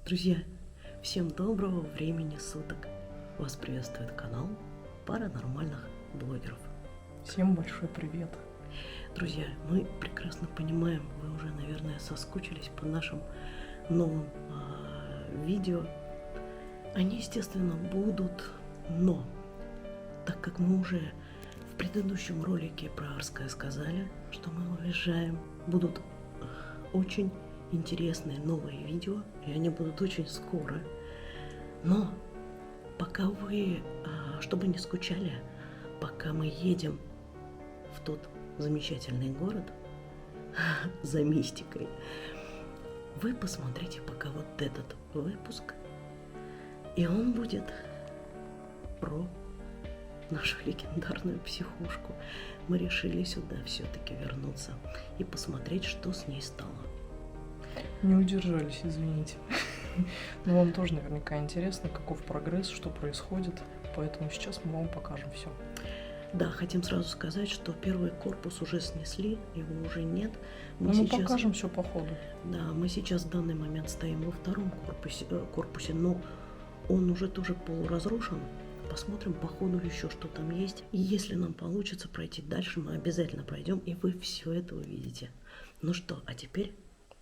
Друзья, всем доброго времени суток! Вас приветствует канал паранормальных блогеров. Всем большой привет! Друзья, мы прекрасно понимаем, вы уже, наверное, соскучились по нашим новым видео. Они, естественно, будут, но так как мы уже в предыдущем ролике про Арское сказали, что мы уезжаем, будут очень интересные новые видео, и они будут очень скоро. Но пока вы, чтобы не скучали, пока мы едем в тот замечательный город за мистикой, вы посмотрите пока вот этот выпуск, и он будет про нашу легендарную психушку. Мы решили сюда все-таки вернуться и посмотреть, что с ней стало. Не удержались, извините. Но вам тоже наверняка интересно, каков прогресс, что происходит. Поэтому сейчас мы вам покажем все. Да, хотим сразу сказать, что первый корпус уже снесли, его уже нет. Мы покажем все по ходу. Да, мы сейчас в данный момент стоим во втором корпусе, но он уже тоже полуразрушен. Посмотрим по ходу еще, что там есть. И если нам получится пройти дальше, мы обязательно пройдем, и вы все это увидите. Ну что, а теперь...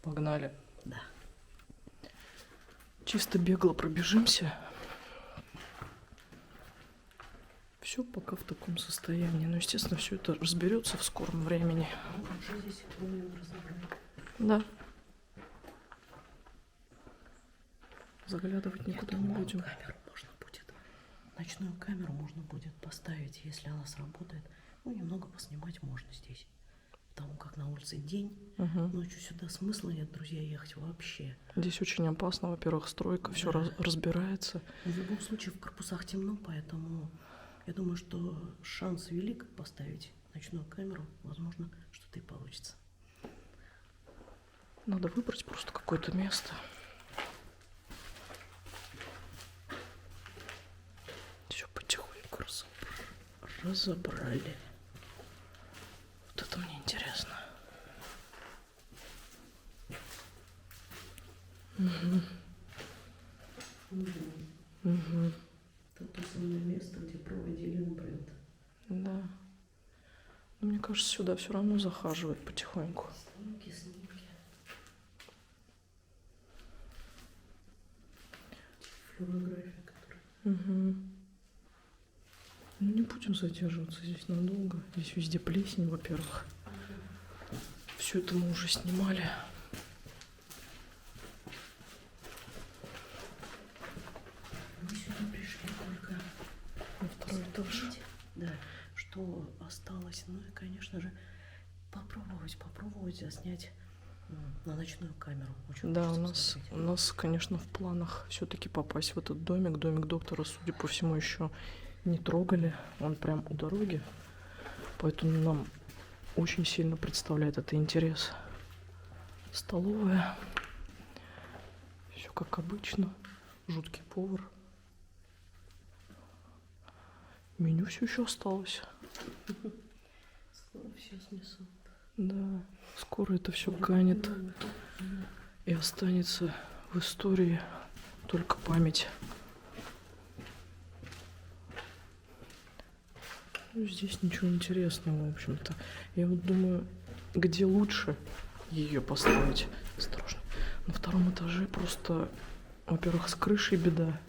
Погнали. Да. Чисто бегло пробежимся. Все пока в таком состоянии. Но, естественно, все это разберется в скором времени. Да. Заглядывать никуда не будем. Камеру можно будет. Ночную камеру можно будет поставить, если она сработает. Ну, немного поснимать можно здесь. Потому как на улице день, ночью сюда смысла нет, друзья, ехать вообще. Здесь очень опасно, во-первых, стройка, да. Все разбирается. В любом случае в корпусах темно, поэтому я думаю, что шанс велик поставить ночную камеру. Возможно, что-то и получится. Надо выбрать просто какое-то место. Все потихоньку разобрали. Вот это мне интересно. Это то самое место, где проводили бренд. Да. Но мне кажется, сюда все равно захаживают потихоньку. Снимки. Флюорография, которая... Ну, не будем задерживаться здесь надолго. Здесь везде плесень, во-первых. Все это мы уже снимали. Мы сюда пришли только на второй этаж. Да, что осталось. Ну и, конечно же, попробовать заснять на ночную камеру. Очень да, у нас, конечно, в планах все-таки попасть в этот домик. Домик доктора, судя по всему, еще не трогали. Он прям у дороги. Поэтому нам очень сильно представляет это интерес. Столовая. Все как обычно. Жуткий повар. Меню все еще осталось. Скоро все снесут. Да, скоро это все канет. И останется в истории только память. Ну, здесь ничего интересного, в общем-то. Я вот думаю, где лучше ее поставить. Осторожно. На втором этаже просто, во-первых, с крышей беда.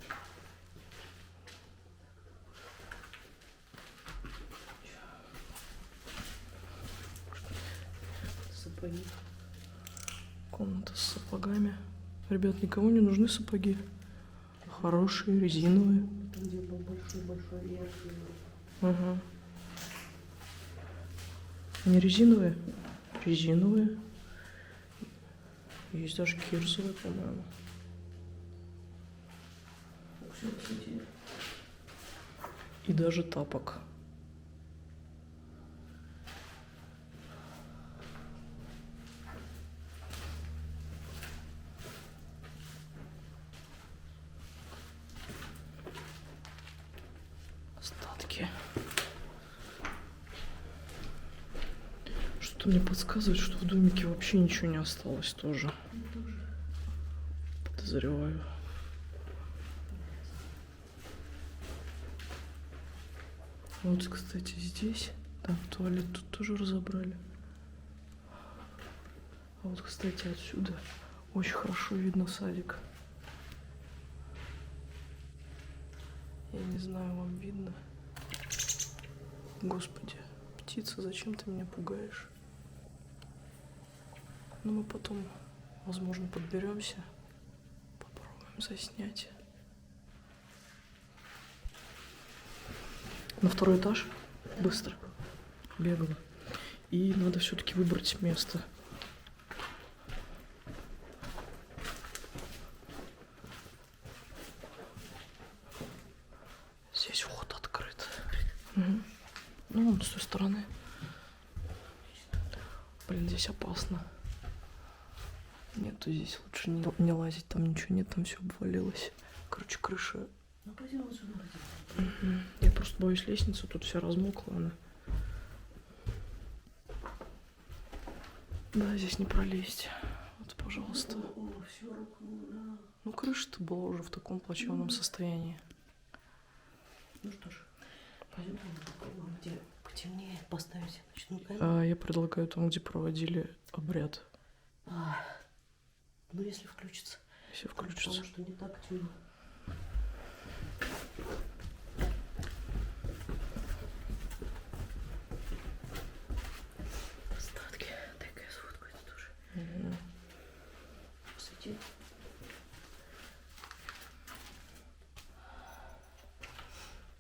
Сапоги. Комната с сапогами. Ребят, никому не нужны сапоги. Хорошие, резиновые. Там, где был большой верх. Угу. Они резиновые? Резиновые. Есть даже кирзовые, по-моему. И даже тапок. Остатки. Что-то мне подсказывает, что в домике вообще ничего не осталось тоже. Подозреваю. Вот, кстати, здесь, да, туалет тут тоже разобрали. А вот, кстати, отсюда очень хорошо видно садик. Я не знаю, вам видно? Господи, птица, зачем ты меня пугаешь? Но мы потом, возможно, подберемся, попробуем заснять. На второй этаж быстро бегала. И надо все-таки выбрать место. Здесь вход открыт. Угу. Ну, вон с той стороны. Блин, здесь опасно. Нету здесь, лучше не лазить, там ничего нет, там все обвалилось. Короче, крыша. Ну, пойдем отсюда. Угу. Я просто боюсь лестницы, тут вся размокла она. Да, здесь не пролезть. Вот, пожалуйста. О, все рухнуло, да. Ну, крыша-то была уже в таком плачевном состоянии. Ну что ж, пойдем попробуем, где потемнее поставить ночную камеру. Я предлагаю там, где проводили обряд. Ну, если включится. Если включится. Потому что не так темно. Остатки. Дай-ка я сфоткаю это тоже. Угу. Посвети.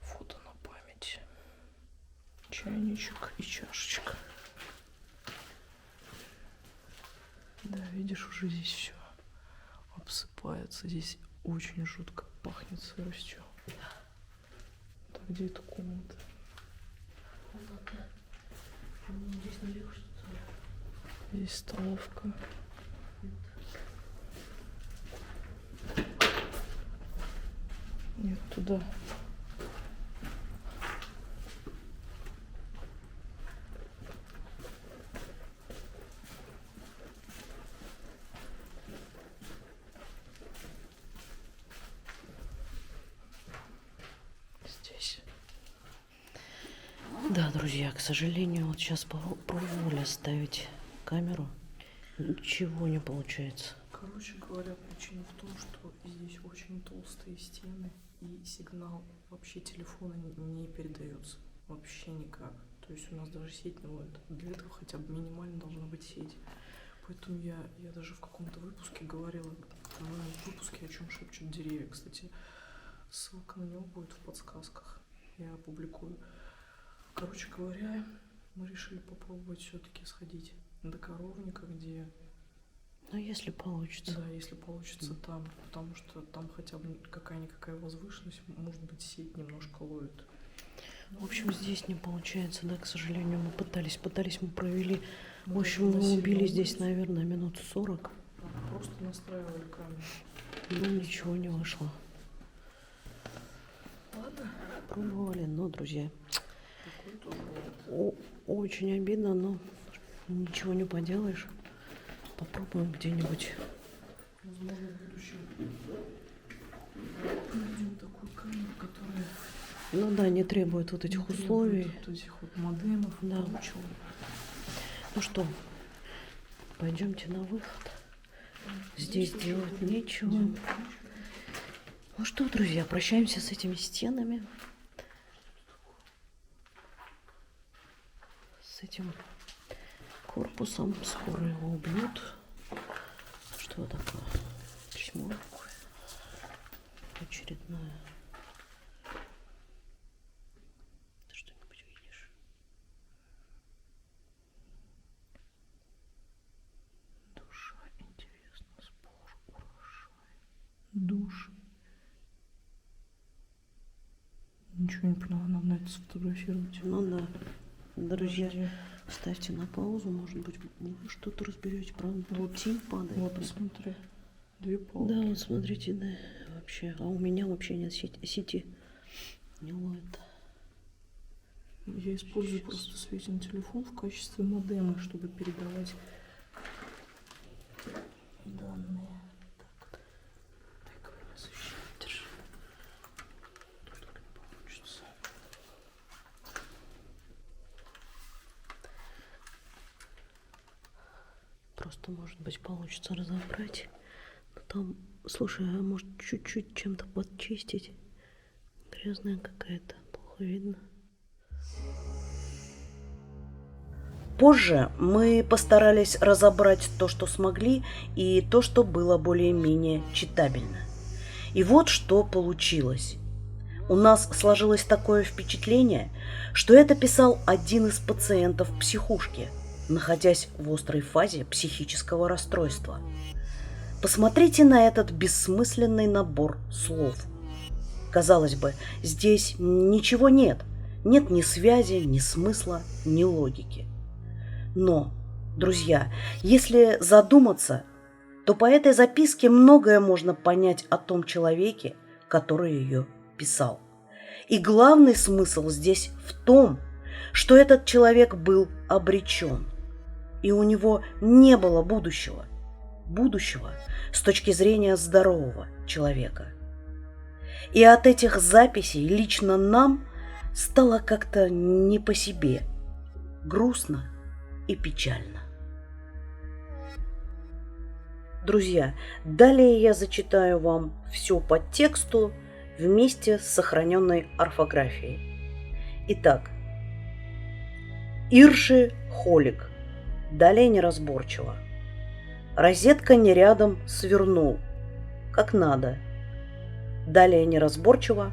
Фото на память. Чайничек и чашечка. Да, видишь, уже здесь все обсыпается. Здесь очень жутко пахнет сыростью. Так, где эта комната? Комната. Здесь наверху что-то. Здесь столовка. Нет, туда. Здесь. Да, друзья, к сожалению, вот сейчас пробовали ставить камеру. Ничего не получается. Короче говоря, причина в том, что здесь очень толстые стены и сигнал вообще телефона не передается. Вообще никак. То есть у нас даже сеть не ловит. Для этого хотя бы минимально должна быть сеть. Поэтому я даже в каком-то выпуске говорила, в выпуске «О чем шепчут деревья». Кстати, ссылка на него будет в подсказках. Я опубликую. Короче говоря, мы решили попробовать все-таки сходить до коровника, где... Ну, если получится. Да, если получится там, потому что там хотя бы какая-никакая возвышенность, может быть, сеть немножко ловит. В общем, здесь не получается, да, к сожалению, мы пытались, мы провели. В общем, мы выносили убили на здесь, улицу. наверное, минут 40. Просто настраивали камеру. Но ничего не вышло. Ладно. Пробовали, но, друзья, Такой тоже бывает. очень обидно, но ничего не поделаешь. Попробуем где-нибудь. Возможно, в будущем найдем такую камеру, которая... Ну да, не требует вот этих не требует условий. Вот этих вот модемов. Да. прочего. Ну что, пойдемте на выход. Здесь делать нечего. Ну что, друзья, прощаемся с этими стенами. С этим корпусом. Скоро его убьют. Что такое? Письмо. Очередное. Ты что-нибудь видишь? ничего не поняла, надо это сфотографировать. Ну да. Друзья, Подожди. ставьте на паузу, может быть, вы что-то разберете, правда? Вот. Тень падает. Вот, посмотри. 2 палки. Да, вот смотрите, да, вообще. А у меня вообще нет сети. Не ловит. Я использую просто Светин телефон в качестве модема, чтобы передавать данные. Так, дай-ка меня защищать, держи. Тут так не получится. Просто, может быть, получится разобрать. Но там, слушай, а может чуть-чуть чем-то подчистить? Грязная какая-то, плохо видно. Позже мы постарались разобрать то, что смогли, и то, что было более-менее читабельно. И вот что получилось. У нас сложилось такое впечатление, что это писал один из пациентов психушки, находясь в острой фазе психического расстройства. Посмотрите на этот бессмысленный набор слов. Казалось бы, здесь ничего нет. Нет ни связи, ни смысла, ни логики. Но, друзья, если задуматься, то по этой записке многое можно понять о том человеке, который ее писал. И главный смысл здесь в том, что этот человек был обречен, и у него не было будущего. Будущего с точки зрения здорового человека. И от этих записей лично нам стало как-то не по себе, грустно и печально. Друзья, далее я зачитаю вам все по тексту вместе с сохраненной орфографией. Итак, Ирши Холик. Далее неразборчиво. Розетка не рядом, свернул. Как надо. Далее неразборчиво.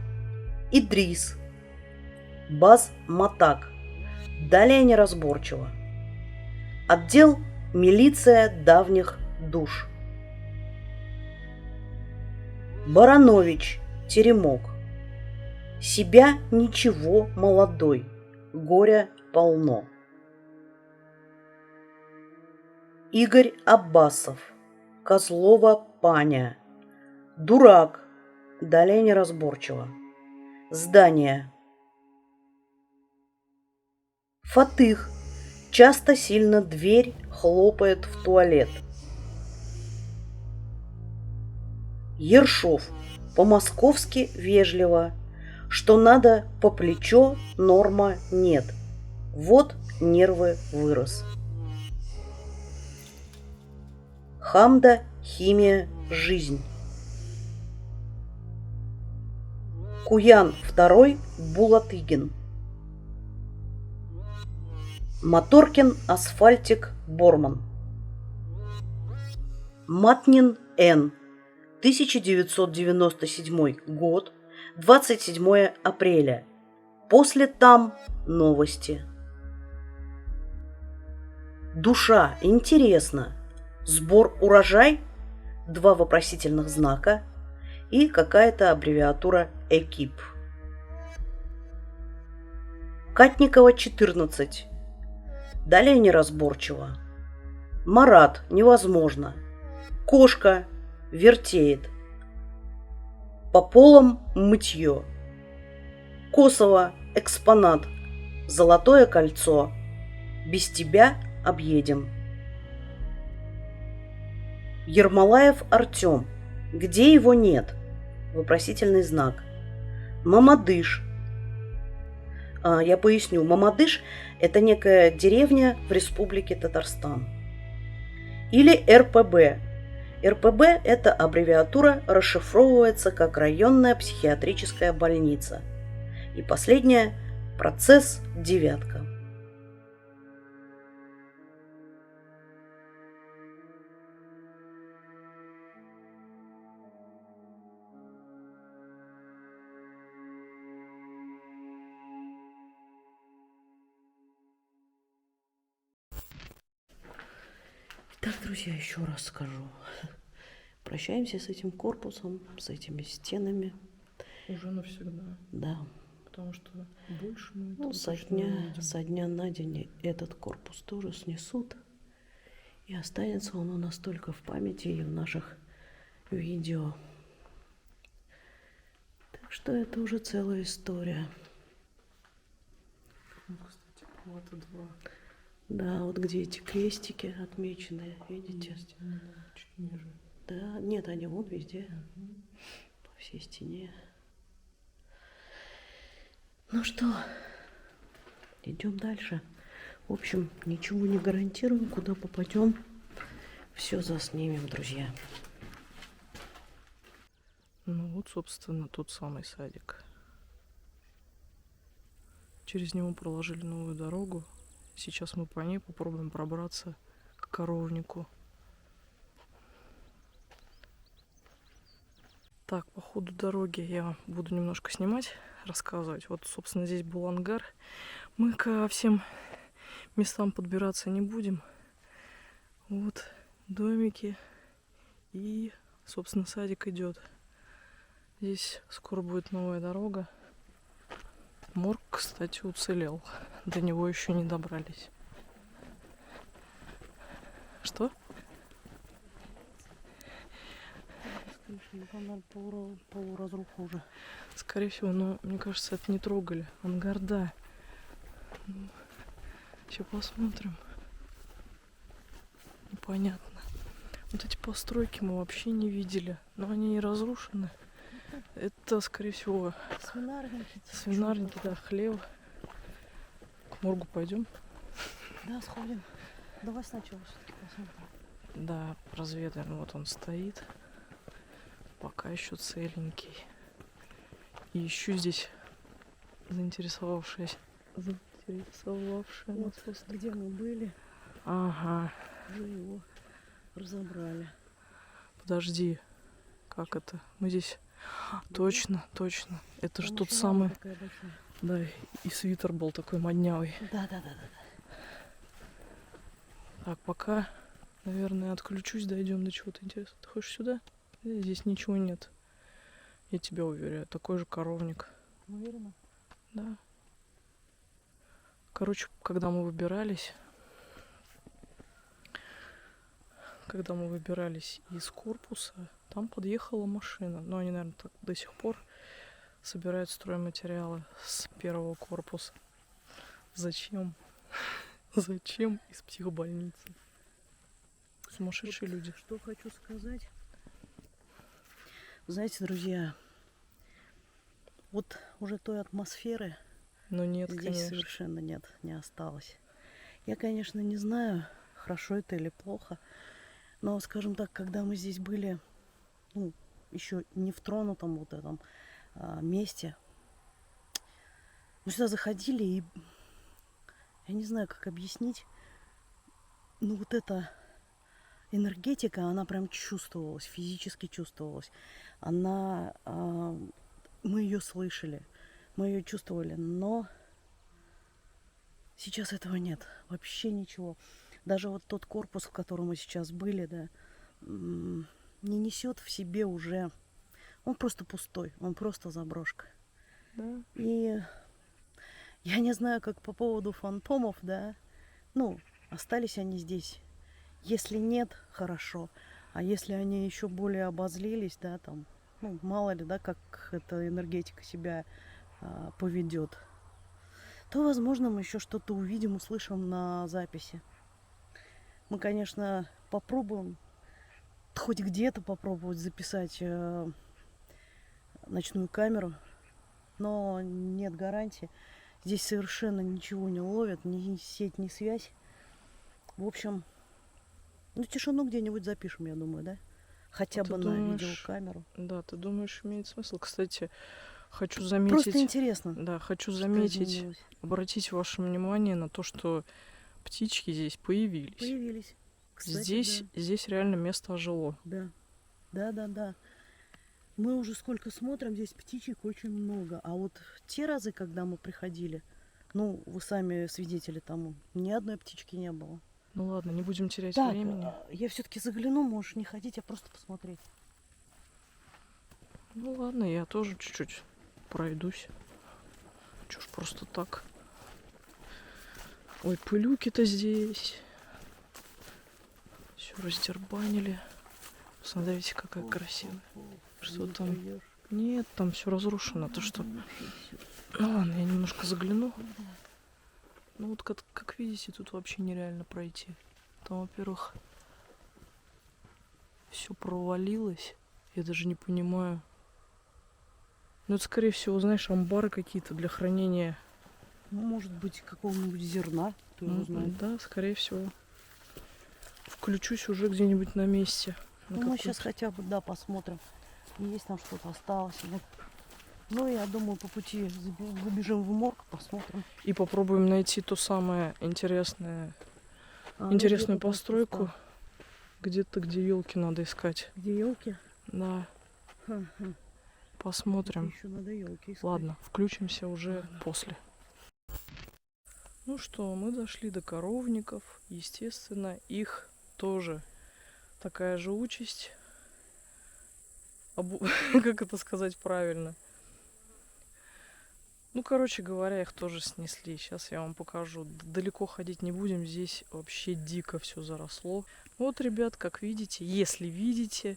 Идрис. Баз Матак. Далее неразборчиво. Отдел милиция давних душ. Баранович, Теремок. Себя ничего молодой, горя полно. Игорь Аббасов, Козлова Паня. Дурак, далее неразборчиво. Здание. Фатых, часто сильно дверь хлопает в туалет. Ершов, по-московски вежливо, что надо по плечо, норма нет. Вот нервы вырос. Хамда, химия, жизнь. Куян II, Булатыгин. Моторкин, Асфальтик, Борман. Матнин, Н. 1997 год, 27 апреля. После там новости. Душа, интересно. Сбор урожай? 2 вопросительных знака и какая-то аббревиатура «Экип». Катникова, 14. Далее неразборчиво. Марат, невозможно. Кошка, вертеет. По полам мытье. Косово, экспонат. Золотое кольцо. Без тебя объедем. Ермолаев Артем. Где его нет? Вопросительный знак. Мамадыш. Я поясню. Мамадыш – это некая деревня в Республике Татарстан. Или РПБ. РПБ – это аббревиатура, расшифровывается как районная психиатрическая больница. И последнее – процесс девятка. Так, друзья, еще раз скажу. Прощаемся с этим корпусом, с этими стенами. Уже навсегда. Да. потому что больше мы Ну, этого точно не увидим. со дня на день этот корпус тоже снесут. И останется он у нас только в памяти и в наших видео. Так что это уже целая история. Ну, кстати, палата 2. Да, вот где эти крестики отмеченные, видите? Есть, да, чуть ниже. Да, нет, они вот везде, Мгм. по всей стене. Ну что, идем дальше. В общем, ничего не гарантируем, куда попадем. Все заснимем, друзья. Ну вот, собственно, тот самый садик. Через него проложили новую дорогу. Сейчас мы по ней попробуем пробраться к коровнику. Так, по ходу дороги я буду немножко снимать, рассказывать. Вот, собственно, здесь был ангар. Мы ко всем местам подбираться не будем. Вот домики и, собственно, садик идет. Здесь скоро будет новая дорога. Морг, кстати, уцелел. До него еще не добрались. Что? Там, наверное, полуразруха уже. Скорее всего, но мне кажется, это не трогали. Ангар, да. Сейчас посмотрим. Непонятно. Вот эти постройки мы вообще не видели. Но они не разрушены. Это, скорее всего, Свинарники. свинарники, да, хлев. К моргу пойдем. Да, сходим. Давай сначала все-таки посмотрим. Да, разведаем. Вот он стоит. Пока еще целенький. И еще здесь заинтересовавшая нас Вот где мы были, Ага. уже его разобрали. Подожди. Как это? Мы здесь... Точно, точно. Это же Там тот еще самый... лава такая большая. Да, и свитер был такой моднявый. Да. Так, пока, наверное, отключусь, дойдем до чего-то интересного. Ты хочешь сюда? Здесь ничего нет. Я тебя уверяю, такой же коровник. Уверена? Да. Короче, когда мы выбирались из корпуса, там подъехала машина. Но они, наверное, так до сих пор собирают стройматериалы с первого корпуса. Зачем? Зачем из психбольницы? Сумасшедшие люди. Что хочу сказать. Знаете, друзья, вот уже той атмосферы Но нет, здесь конечно. совершенно нет, не осталось. Я, конечно, не знаю, хорошо это или плохо, но, скажем так, когда мы здесь были, ну, еще не в тронутом вот этом месте, мы сюда заходили, и я не знаю, как объяснить, ну, вот эта энергетика, она прям чувствовалась, физически чувствовалась. Мы ее слышали, мы ее чувствовали, но сейчас этого нет, вообще ничего. Даже вот тот корпус, в котором мы сейчас были, да, не несет в себе уже, он просто пустой, он просто заброшка. Да. И я не знаю, как по поводу фантомов, да, ну, остались они здесь. Если нет, хорошо. А если они еще более обозлились, да, там, ну, мало ли, да, как эта энергетика себя поведет, то, возможно, мы еще что-то увидим, услышим на записи. Мы, конечно, попробуем хоть где-то попробовать записать ночную камеру, но нет гарантии. Здесь совершенно ничего не ловят, ни сеть, ни связь. В общем, ну, тишину где-нибудь запишем, я думаю, да? Хотя бы на видеокамеру. Да, ты думаешь, имеет смысл? Кстати, хочу заметить... Просто интересно. Да, хочу заметить, обратить ваше внимание на то, что птички здесь появились. Кстати, здесь реально место ожило. Да. Мы уже сколько смотрим, здесь птичек очень много. А вот те разы, когда мы приходили, ну, вы сами свидетели тому, ни одной птички не было. Ну ладно, не будем терять так, времени. Я все-таки загляну, можешь не ходить, а просто посмотреть. Ну ладно, я тоже чуть-чуть пройдусь. Чё ж просто так. Ой, пылюки-то здесь. Все раздербанили. Смотрите, какая красивая. Что там? Нет, там все разрушено. То что? Ну ладно, я немножко загляну. Ну вот как видите, тут вообще нереально пройти. Там, во-первых, все провалилось. Я даже не понимаю. Ну это, скорее всего, знаешь, амбары какие-то для хранения. Ну, может быть, какого-нибудь зерна, кто его знает. Да, скорее всего. Включусь уже где-нибудь на месте. Ну, мы сейчас хотя бы, да, посмотрим, есть там что-то осталось. Нет. Ну, я думаю, по пути забежим в морг, посмотрим. И попробуем найти то самое интересное, Ну, интересную где-то постройку. просто. Где-то, где елки надо искать. Где елки? Да. Ха-ха. Посмотрим. Еще надо елки искать. Ладно, включимся уже после. Ну что, мы дошли до коровников. Естественно, их тоже такая же участь. Как это сказать правильно? Ну, короче говоря, их тоже снесли. Сейчас я вам покажу. Далеко ходить не будем. Здесь вообще дико все заросло. Вот, ребят, как видите, если видите,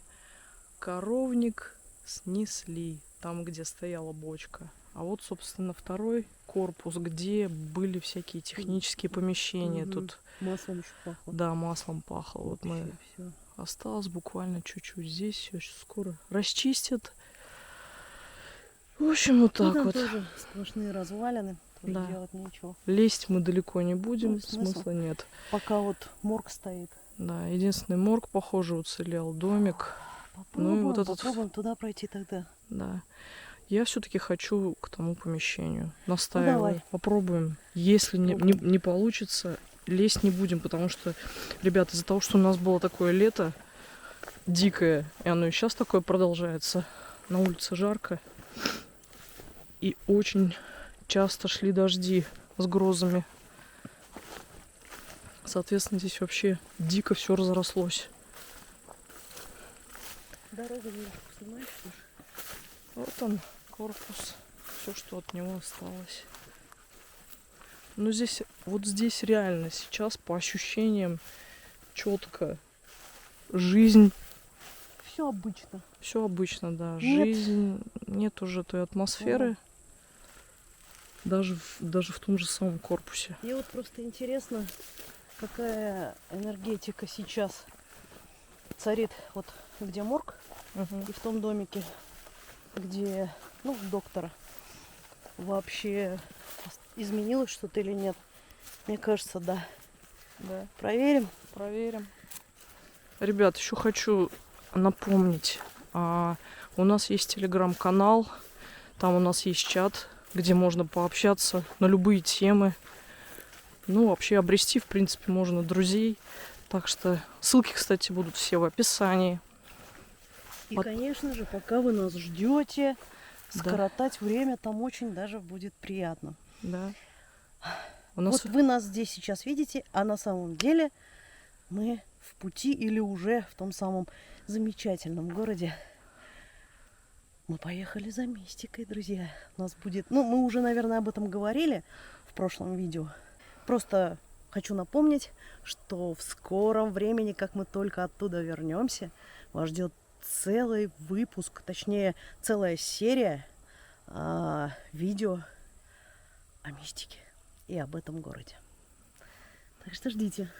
коровник снесли. Там, где стояла бочка. А вот, собственно, второй корпус, где были всякие технические помещения. Тут маслом еще пахло. Да, маслом пахло. Вот мы... Всё. Осталось буквально чуть-чуть. Здесь все скоро расчистят. В общем, вот так там вот. Тоже сплошные развалины. Тоже Да. делать нечего. Лезть мы далеко не будем. Ну, смысла нет. Пока вот морг стоит. Да, единственный морг, похоже, уцелел. Домик. Попробуем, Ну и вот этот... попробуем туда пройти тогда. Да. Я все-таки хочу к тому помещению. Настаиваю. давай. Попробуем. Если не получится, лезть не будем, потому что, ребята, из-за того, что у нас было такое лето дикое, и оно и сейчас такое продолжается, на улице жарко, и очень часто шли дожди с грозами. Соответственно, здесь вообще дико все разрослось. Дорога немножко снимаешь? Вот он, корпус. Все, что от него осталось. Но здесь, вот здесь реально сейчас по ощущениям четко жизнь. Все обычно. Все обычно, да. Нет. Жизнь, нет уже той атмосферы. Даже в том же самом корпусе. Мне вот просто интересно, какая энергетика сейчас царит вот где морг и в том домике, где, ну, доктора. Вообще изменилось что-то или нет? Мне кажется, да. Да. Проверим? Проверим. Ребят, еще хочу напомнить. У нас есть телеграм-канал. Там у нас есть чат, где можно пообщаться на любые темы. Ну, вообще обрести, в принципе, можно друзей. Так что ссылки, кстати, будут все в описании. И, конечно же, пока вы нас ждете, Да. скоротать время там очень даже будет приятно. Да. У нас... Вот вы нас здесь сейчас видите, а на самом деле мы в пути или уже в том самом замечательном городе. Мы поехали за мистикой, друзья. У нас будет... Ну, мы уже, наверное, об этом говорили в прошлом видео. Просто хочу напомнить, что в скором времени, как мы только оттуда вернемся, вас ждет целый выпуск, точнее, целая серия видео о мистике и об этом городе. Так что ждите.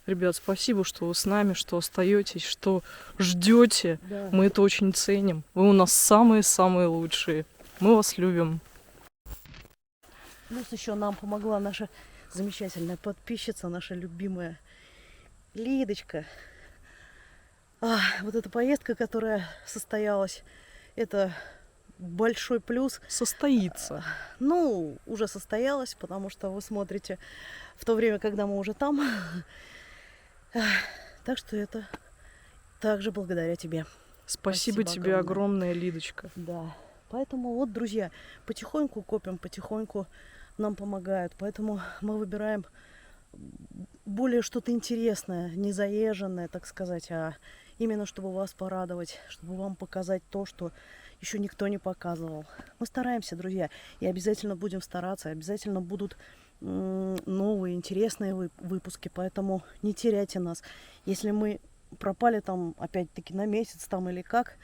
Ребят, спасибо, что вы с нами, что остаетесь, что ждете. Да. Мы это очень ценим. Вы у нас самые-самые лучшие. Мы вас любим. Плюс еще нам помогла наша замечательная подписчица, наша любимая Лидочка. Вот эта поездка, которая состоялась, это большой плюс. Состоится. Ну, уже состоялась, потому что вы смотрите в то время, когда мы уже там. Так что это также благодаря тебе. Спасибо тебе огромное, Лидочка. Да. Поэтому вот, друзья, потихоньку копим, потихоньку нам помогают. Поэтому мы выбираем более что-то интересное, не заезженное, так сказать, а именно чтобы вас порадовать, чтобы вам показать то, что еще никто не показывал. Мы стараемся, друзья, и обязательно будем стараться, обязательно будут новые интересные выпуски, поэтому не теряйте нас. Если мы пропали там опять-таки на месяц там или как,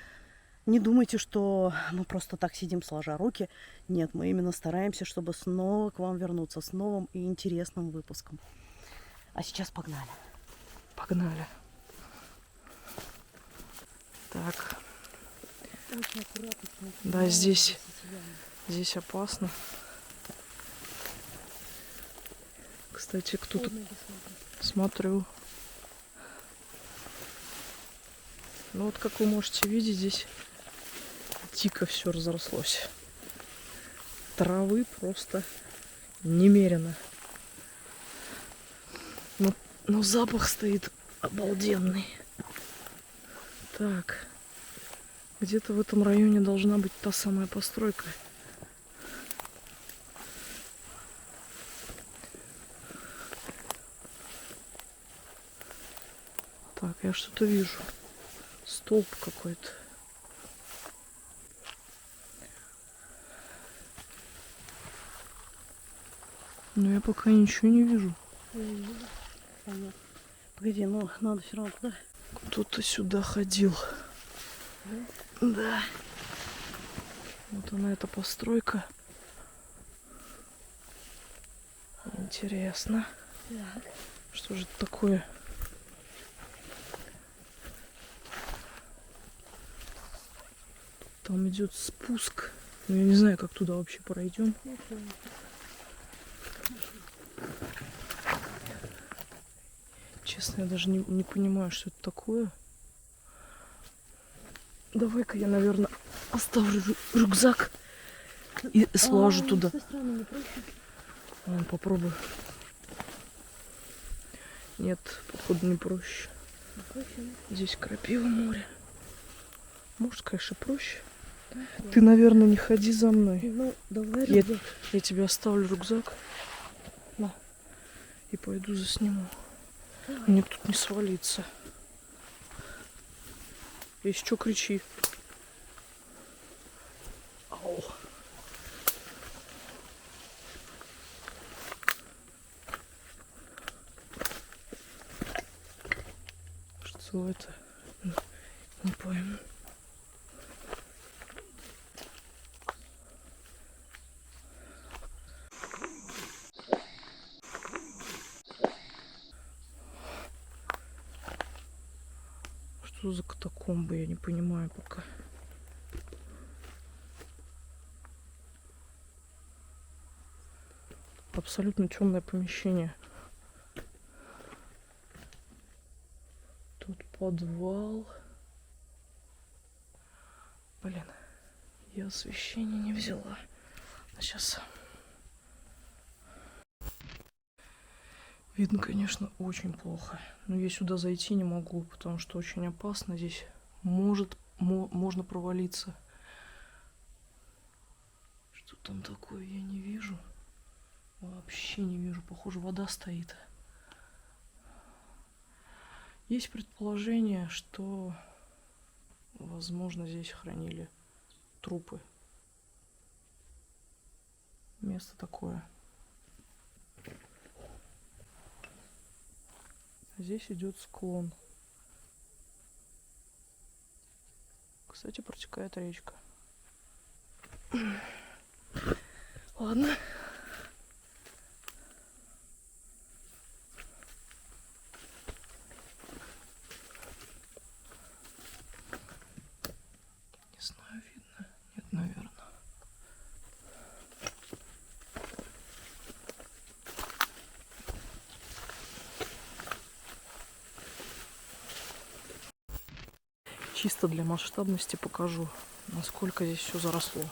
не думайте, что мы просто так сидим сложа руки. Нет, мы именно стараемся, чтобы снова к вам вернуться с новым и интересным выпуском. А сейчас погнали. Погнали. Так. Очень аккуратно. Да, здесь опасно. Кстати, кто-то, смотрю. Ну вот, как вы можете видеть, здесь дико все разрослось. Травы просто немерено. Но запах стоит обалденный. Так. Где-то в этом районе должна быть та самая постройка. Так, я что-то вижу. Столб какой-то. Но я пока ничего не вижу. Погоди, ну надо все равно туда. Кто-то сюда ходил. Да. Вот она, эта постройка. Интересно. Так. Что же это такое? Там идет спуск. Но я не знаю, как туда вообще пройдем. Честно, я даже не понимаю, что это такое. Давай-ка я, наверное, оставлю рюкзак и слажу туда. Ладно, попробую. Нет, походу не проще. Здесь крапива, море. Может, конечно, проще. Ты, наверное, не ходи за мной. Ну, давай я тебе оставлю рюкзак. На. И пойду засниму. Мне тут не свалиться. Если что, кричи. Ау. Что это? Не пойму. Что за катакомбы, я не понимаю пока. Абсолютно темное помещение. Тут подвал. Блин, я освещение не взяла. Сейчас. Видно, конечно, очень плохо. Но я сюда зайти не могу, потому что очень опасно. Здесь можно провалиться. Что там такое, я не вижу. Вообще не вижу. Похоже, вода стоит. Есть предположение, что, возможно, здесь хранили трупы. Место такое. Здесь идет склон. Кстати, протекает речка. Ладно. Не знаю, видно. Нет, наверное. Чисто для масштабности покажу, насколько здесь все заросло.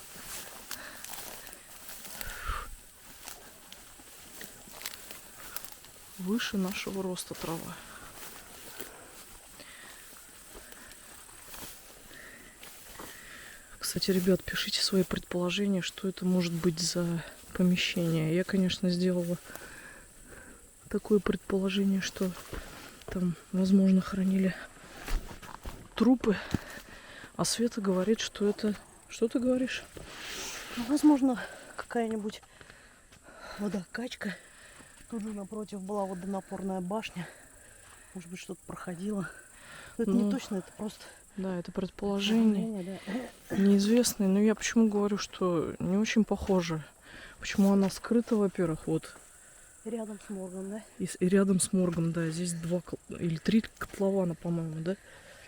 Выше нашего роста трава. Кстати, ребят, пишите свои предположения, что это может быть за помещение. Я, конечно, сделала такое предположение, что там, возможно, хранили трупы, а Света говорит, что это Что ты говоришь? Ну, возможно, какая-нибудь водокачка. Тут же напротив была водонапорная башня. Может быть, что-то проходило. Но это не Ну, точно, это просто Да, это предположение. предположение, да. Неизвестный, но я почему говорю, что не очень похоже. Почему она скрыта, во-первых, вот. Рядом с моргом, да? И рядом с моргом, да. Здесь или 3 котлована, по-моему, да?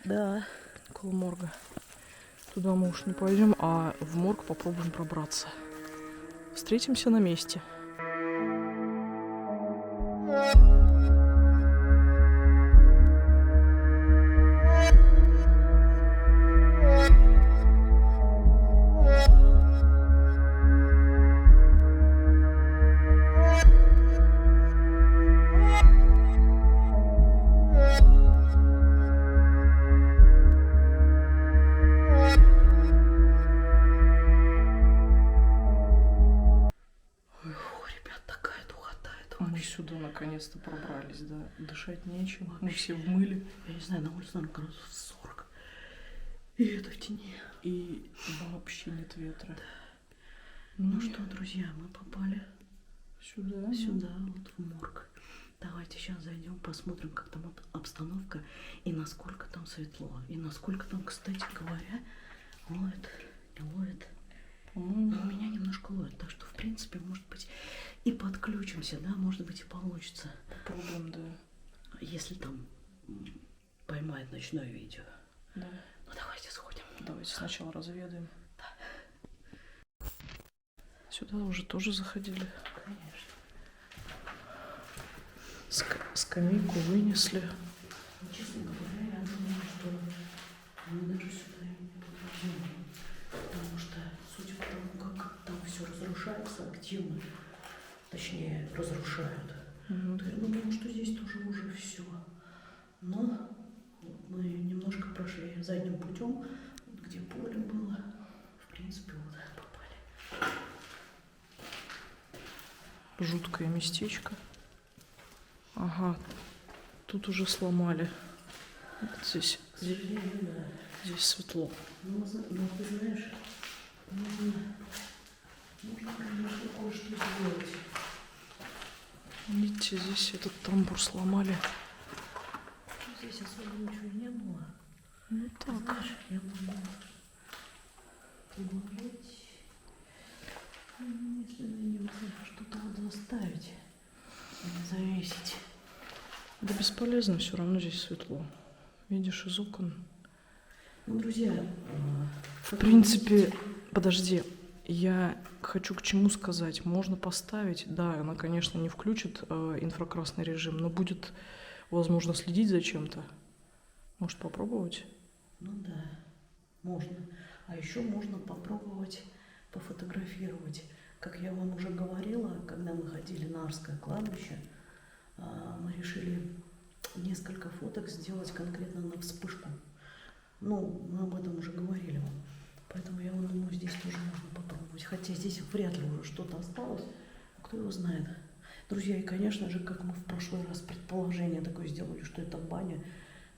Да. Около морга. Туда мы уж не пойдем, а в морг попробуем пробраться. Встретимся на месте. Ребят, такая духота. Это Мы вообще... сюда наконец-то пробрались, да. Дышать нечем. Мы все в мыле. Я не знаю, на улице, наверное, градусов 40. И это в тени. И вообще нет ветра. Ну что, друзья, мы попали Сюда. сюда, вот в морг. Давайте сейчас зайдем, посмотрим, как там обстановка и насколько там светло. И насколько там, кстати говоря, ловит, не ловит. По-моему, Но меня немножко ловит, так что, в принципе, может быть, и подключимся, да, может быть, и получится. попробуем, да. Если там поймает ночное видео. Да. Ну, давайте сходим. Давайте сначала разведаем. Сюда уже тоже заходили. Конечно. Скамейку вынесли. Но, честно говоря, я думаю, что мы даже сюда и не попадем. Потому что, судя по тому, как там все разрушается активно, точнее, разрушают, то я думаю, что здесь тоже уже все. Но мы немножко прошли задним путем, где поле было. В принципе, вот попали. Жуткое местечко. Ага. Тут уже сломали. Вот здесь, К сожалению, да. здесь светло. Но ты знаешь, нужно, конечно, кое-что сделать. Видите, здесь этот тамбур сломали. Здесь особо ничего не было. Ну Ты так. знаешь, я могу предложить, если на него что-то вот заставить, а не завесить. Да бесполезно, все равно здесь светло. Видишь, из окон. Ну, друзья, В принципе, подожди. Я хочу к чему сказать. Можно поставить, да, она, конечно, не включит инфракрасный режим, но будет возможно следить за чем-то. Может попробовать? ну да, можно. А еще можно попробовать пофотографировать. Как я вам уже говорила, когда мы ходили на Арское кладбище, мы решили несколько фоток сделать конкретно на вспышку. Ну, мы об этом уже говорили вам. Поэтому я думаю, здесь тоже можно попробовать. Хотя здесь вряд ли уже что-то осталось. Кто его знает. Друзья, и, конечно же, как мы в прошлый раз предположение такое сделали, что это баня.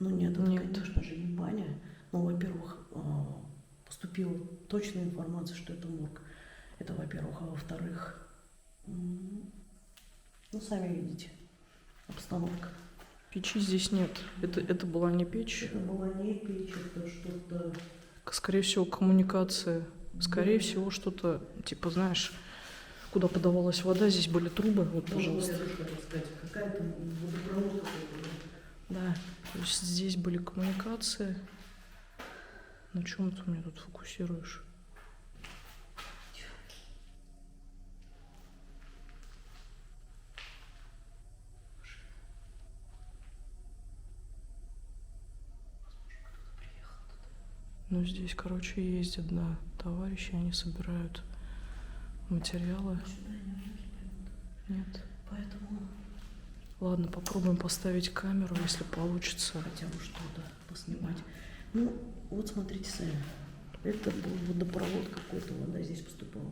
Ну нет, это, Нет. конечно же, не баня. Но, во-первых, поступила точная информация, что это морг. Это, во-первых. А во-вторых, ну, сами видите, обстановка. Печи здесь нет. Это была не печь. Это была не печь, это что-то... Скорее всего, коммуникация. Скорее всего, что-то, типа, знаешь, куда подавалась вода, здесь были трубы. Вот, пожалуйста. Какая-то водопровод какой-то. Да, то есть здесь были коммуникации. На чем ты меня тут фокусируешь? Ну, здесь, короче, ездят, да, товарищи, они собирают материалы. Сюда не пойдут. Нет. Поэтому Ладно, попробуем поставить камеру, если получится. хотя бы что-то поснимать. Ну, вот смотрите сами. Это был водопровод какой-то, вода здесь поступала.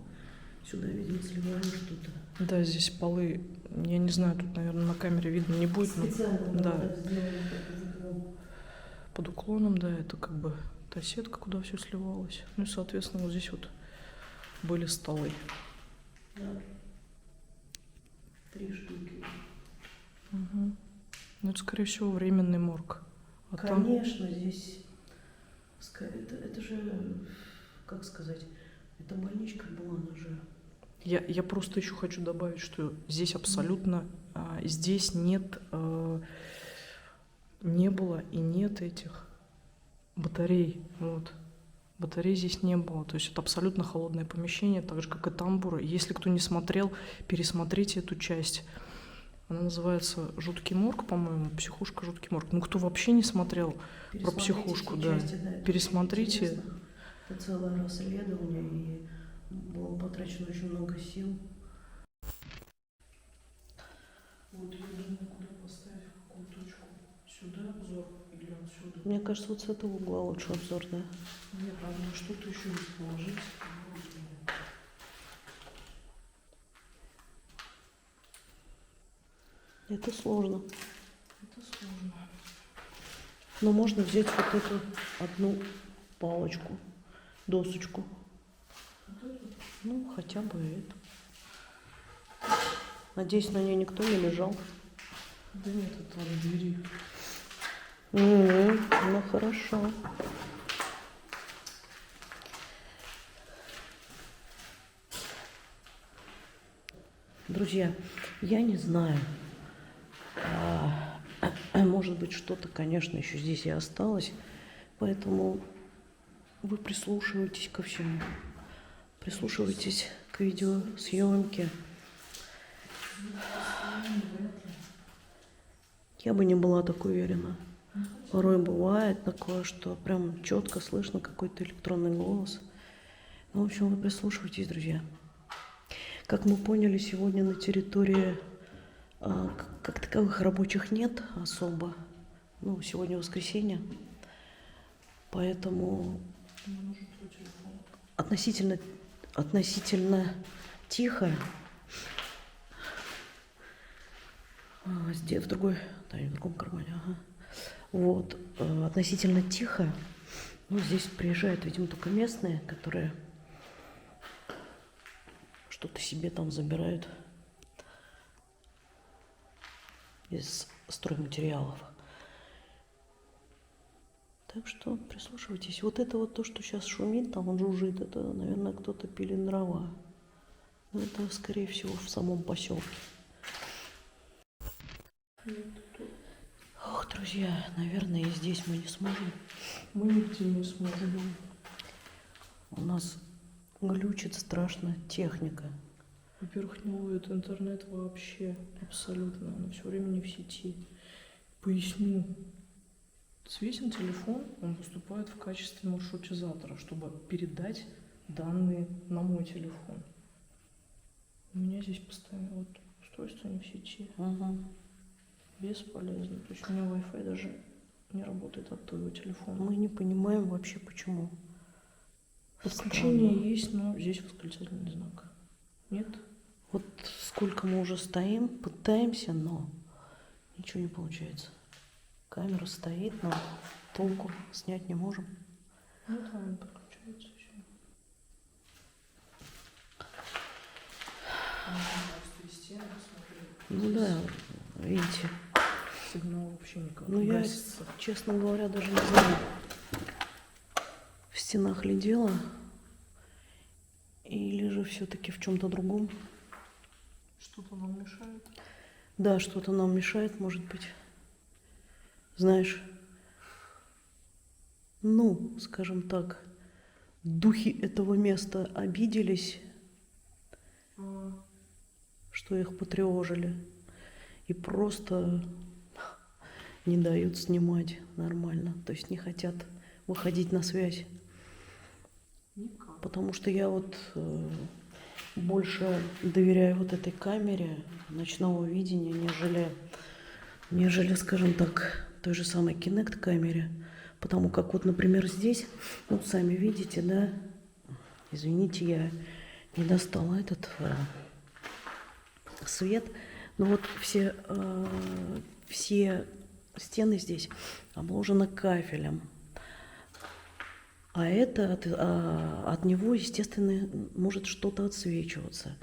Сюда, видимо, сливали что-то. Да, здесь полы, я не знаю, тут, наверное, на камере видно не будет, но Специально да. так сделали, как в углу. под уклоном, да, это как бы та сетка, куда все сливалось. Ну и, соответственно, вот здесь вот были столы. Да. 3 штуки. Угу. Ну, это, скорее всего, временный морг. А Конечно, здесь... Это же, как сказать, это больничка была, она же... Я просто еще хочу добавить, что здесь абсолютно... здесь нет... не было и нет этих батарей. Вот. Батарей здесь не было. То есть это абсолютно холодное помещение, так же, как и тамбуры. Если кто не смотрел, пересмотрите эту часть. Она называется «Жуткий морг», по-моему, «Психушка. Жуткий морг». Ну, кто вообще не смотрел про психушку, да, части, да, пересмотрите. Это целое расследование, и было потрачено очень много сил. Вот я думаю, куда поставить, в какую точку? Сюда обзор или отсюда? Мне кажется, вот с этого угла лучше обзор, да? Нет, надо что-то еще расположить. Это сложно. Это сложно. Но можно взять вот эту одну палочку, досочку. Вот это? Ну, хотя бы эту. Надеюсь, на ней никто не лежал. Да нет, это от двери. Ну, хорошо. Друзья, я не знаю. Может быть, что-то, конечно, еще здесь и осталось. Поэтому вы прислушивайтесь ко всему. Прислушивайтесь к видеосъемке. Я бы не была так уверена. Порой бывает такое, что прям четко слышно какой-то электронный голос. Ну, в общем, вы прислушивайтесь, друзья. Как мы поняли, сегодня на территории как таковых рабочих нет особо. Ну, сегодня воскресенье. Поэтому относительно тихо. В другом кармане, ага. Вот, относительно тихо. Ну, здесь приезжают, видимо, только местные, которые что-то себе там забирают из стройматериалов. Так что прислушивайтесь. Вот это вот то, что сейчас шумит, там он жужжит, это, наверное, кто-то пилит дрова. Но это, скорее всего, в самом поселке. Ох, друзья, наверное, и здесь мы не сможем. Мы нигде не сможем. У нас глючит страшно техника. Во-первых, не ловит интернет вообще абсолютно. Она все время не в сети. Поясню. Свесен телефон, он выступает в качестве маршрутизатора, чтобы передать данные на мой телефон. У меня здесь постоянно вот устройство не в сети. Угу. Бесполезно. То есть у меня Wi-Fi даже не работает от твоего телефона. Мы не понимаем вообще почему. Подключение есть, но здесь восклицательный знак. Нет? Вот сколько мы уже стоим, пытаемся, но ничего не получается. Камера стоит, но толку снять не можем. Ну да, он подключается еще. Ну да, видите. Сигнал вообще никак. Ну я, гасится. честно говоря, даже не знаю. В стенах ли дело? Или же все-таки в чем-то другом? Что-то нам мешает? Да, что-то нам мешает, может быть. Знаешь, ну, скажем так, духи этого места обиделись, что их потревожили, и просто не дают снимать нормально. То есть не хотят выходить на связь. Никак. Потому что я вот больше доверяю вот этой камере ночного видения, нежели, скажем так, той же самой Kinect камере. Потому как вот, например, здесь, ну, сами видите, да, извините, я не достала этот свет, но вот все стены здесь обложены кафелем. А это от него, естественно, может что-то отсвечиваться,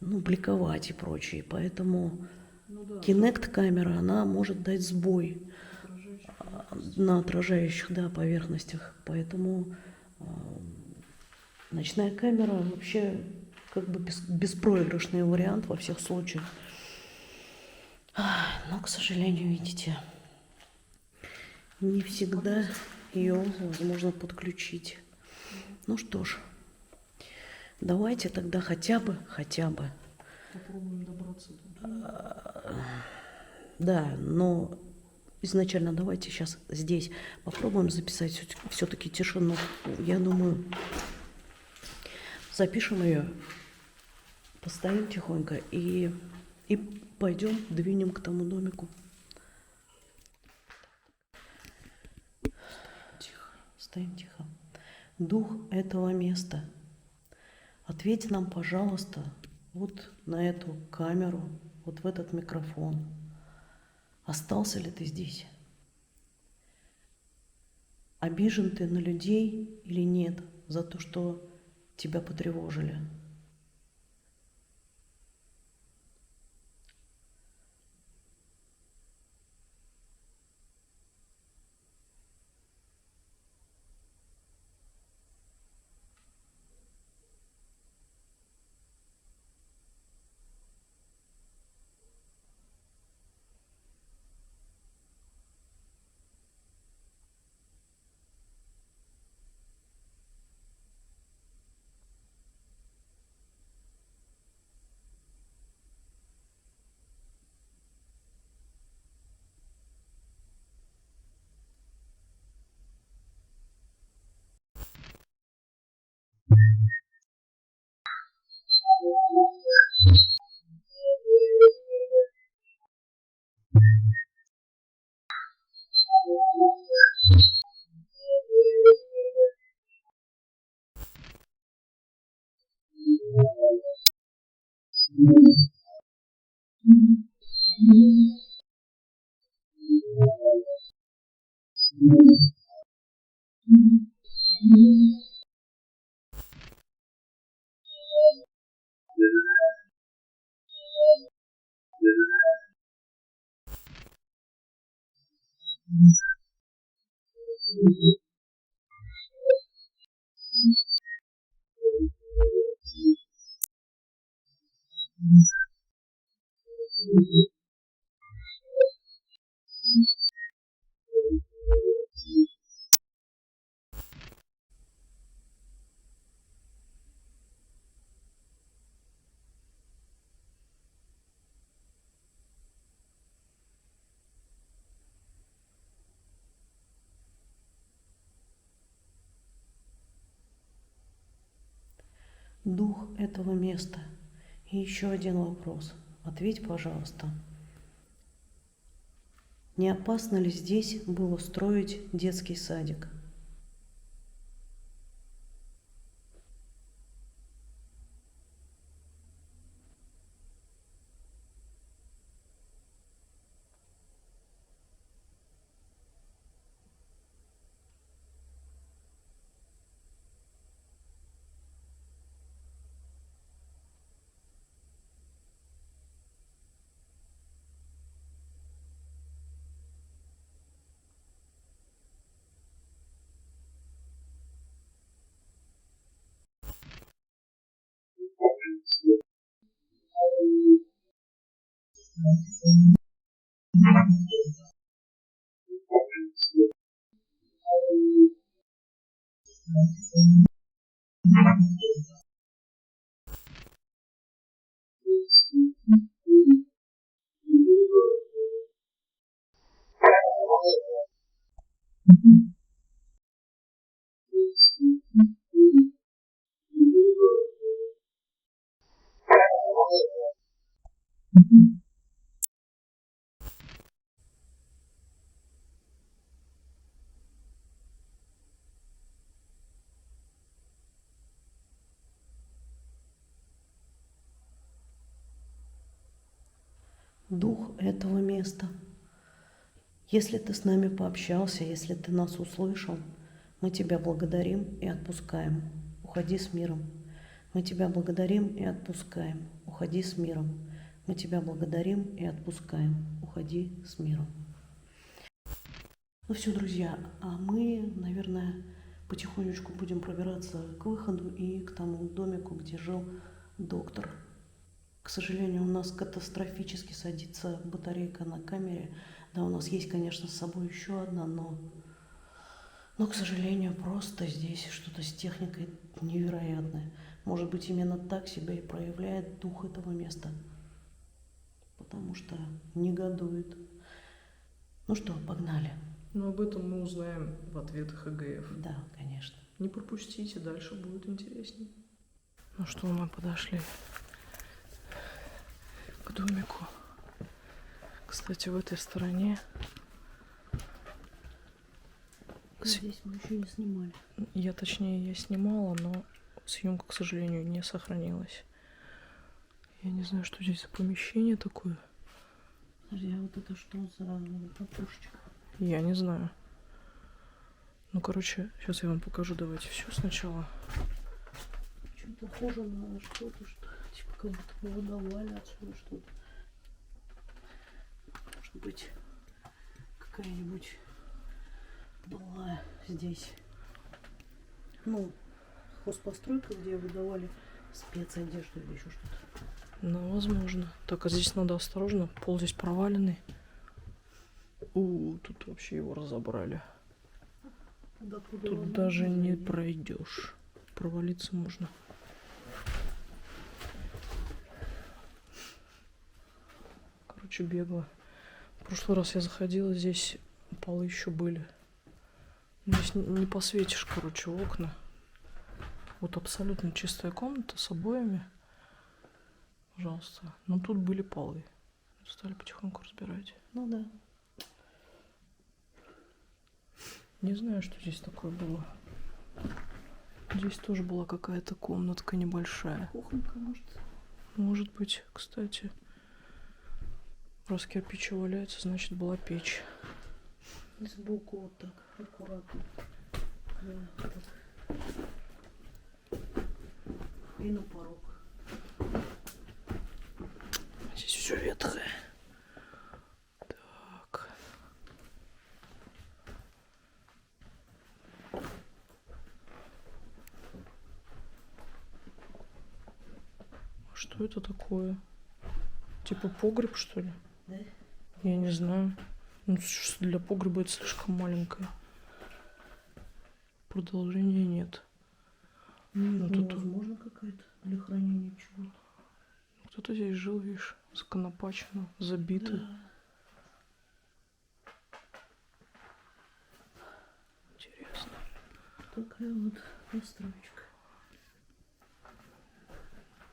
ну, бликовать и прочее. Поэтому Ну да, Kinect-камера, она может дать сбой отражающих поверхностей. на отражающих, да, поверхностях. Поэтому ночная камера вообще как бы беспроигрышный вариант во всех случаях. Но, к сожалению, видите, не всегда ее возможно подключить. Ну что ж, давайте тогда хотя бы, Попробуем добраться до дома. да, но изначально давайте сейчас здесь попробуем записать все-таки тишину. Я думаю, запишем ее, поставим тихонько и пойдем, двинем к тому домику. Тихо. Стоим тихо. Дух этого места, ответь нам, пожалуйста, вот на эту камеру, вот в этот микрофон. Остался ли ты здесь? Обижен ты на людей или нет за то, что тебя потревожили? Дух этого места. И еще один вопрос. Ответь, пожалуйста. Не опасно ли здесь было строить детский садик? Дух этого места. Если ты с нами пообщался, если ты нас услышал, Мы тебя благодарим и отпускаем. Уходи с миром. Мы тебя благодарим и отпускаем. Уходи с миром. Мы тебя благодарим и отпускаем. Уходи с миром. Ну все, друзья, а мы, наверное, потихонечку будем пробираться к выходу и к тому домику, где жил доктор. К сожалению, у нас катастрофически садится батарейка на камере. Да, у нас есть, конечно, с собой еще одна, но, к сожалению, просто здесь что-то с техникой невероятное. Может быть, именно так себя и проявляет дух этого места. Потому что негодует. Ну что, погнали. Но об этом мы узнаем в ответах ЭГФ. Да, конечно. Не пропустите, дальше будет интереснее. Ну что, мы подошли к домику. Кстати, в этой стороне... Здесь мы еще не снимали. Я снимала, но съемка, к сожалению, не сохранилась. Я не знаю, что здесь за помещение такое. Подожди, а вот это что за подушечка? Я не знаю. Ну, короче, сейчас я вам покажу. Давайте все сначала. Что-то похоже на что-то, что типа как будто бы выдавали отсюда что-то. Может быть, какая-нибудь была здесь. Ну, хозпостройка, где выдавали спецодежду или еще что-то. Ну, возможно. Так, а здесь надо осторожно. Пол здесь проваленный. Тут вообще его разобрали. Тут даже не пройдешь. Провалиться можно. Короче, бегло. В прошлый раз я заходила, здесь полы еще были. Здесь не посветишь, короче, окна. Вот абсолютно чистая комната с обоями. Пожалуйста. Но тут были полы. Стали потихоньку разбирать. Ну да. Не знаю, что здесь такое было. Здесь тоже была какая-то комнатка небольшая. Кухонька, может. Может быть, кстати. Раз кирпичи валяются, значит, была печь. И сбоку вот так, аккуратно. Да, так. И на порог. Здесь все ветхое. Так. Что это такое? Типа погреб, что ли? Да? Я не знаю. Ну, для погреба это слишком маленькое. Продолжения нет. Нет, тут возможно, какая-то для хранения чего-то. Кто-то здесь жил, видишь, законопачено, забито. Да. Интересно. Такая вот постройка.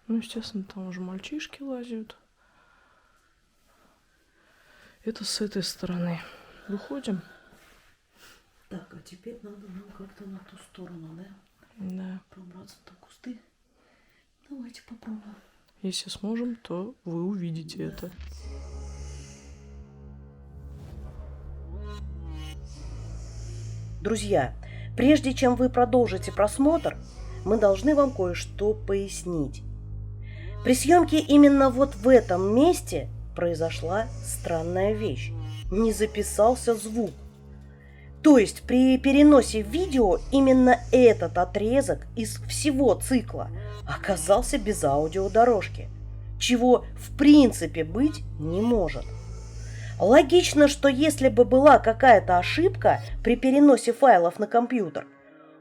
Ну, естественно, там уже мальчишки лазят. Это с этой стороны. Выходим. Так, а теперь надо нам как-то на ту сторону, да? Да. Пробраться до кусты. Давайте попробуем. Если сможем, то вы увидите это. Друзья, прежде чем вы продолжите просмотр, мы должны вам кое-что пояснить. При съемке именно вот в этом месте произошла странная вещь. Не записался звук. То есть при переносе видео именно этот отрезок из всего цикла оказался без аудиодорожки, чего в принципе быть не может. Логично, что если бы была какая-то ошибка при переносе файлов на компьютер,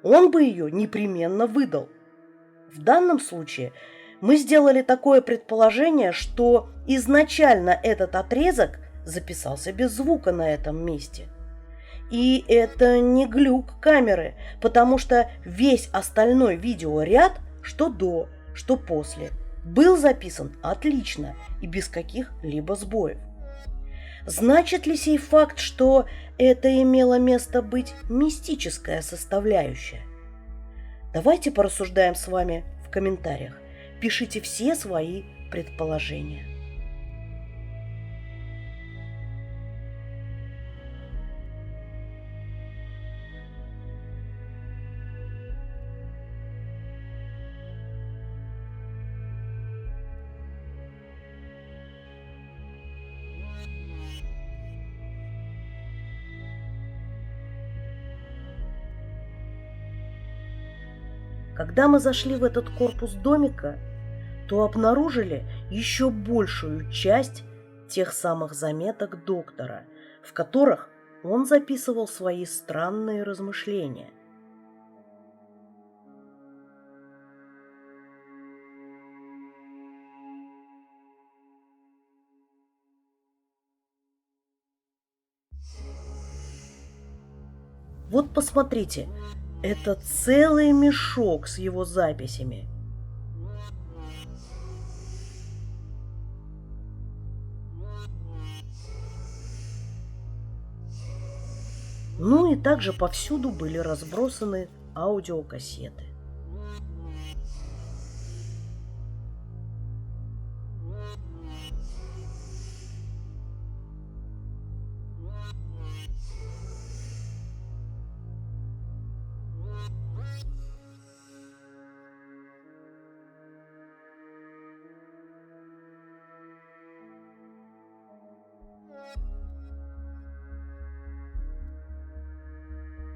он бы ее непременно выдал. В данном случае мы сделали такое предположение, что изначально этот отрезок записался без звука на этом месте. И это не глюк камеры, потому что весь остальной видеоряд, что до, что после, был записан отлично и без каких-либо сбоев. Значит ли сей факт, что это имело место быть мистическая составляющая? Давайте порассуждаем с вами в комментариях. Пишите все свои предположения. Когда мы зашли в этот корпус домика, то обнаружили еще большую часть тех самых заметок доктора, в которых он записывал свои странные размышления. Вот посмотрите, это целый мешок с его записями. Ну и также повсюду были разбросаны аудиокассеты.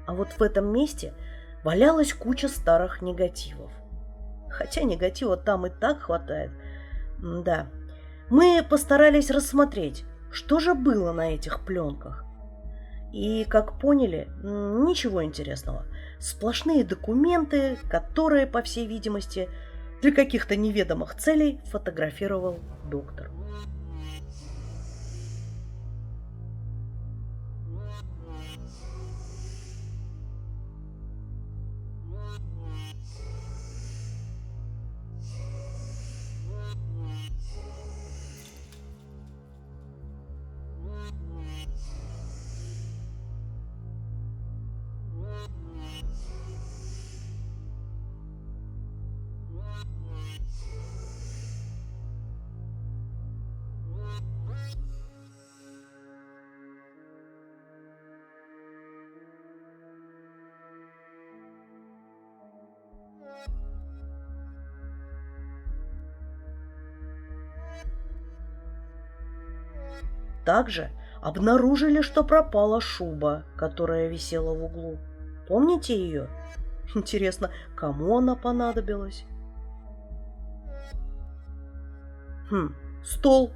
А вот в этом месте валялась куча старых негативов. Хотя негатива там и так хватает. Да, мы постарались рассмотреть, что же было на этих пленках. И, как поняли, ничего интересного. Сплошные документы, которые, по всей видимости, для каких-то неведомых целей фотографировал доктор. Также обнаружили, что пропала шуба, которая висела в углу. Помните ее? Интересно, кому она понадобилась? Стол.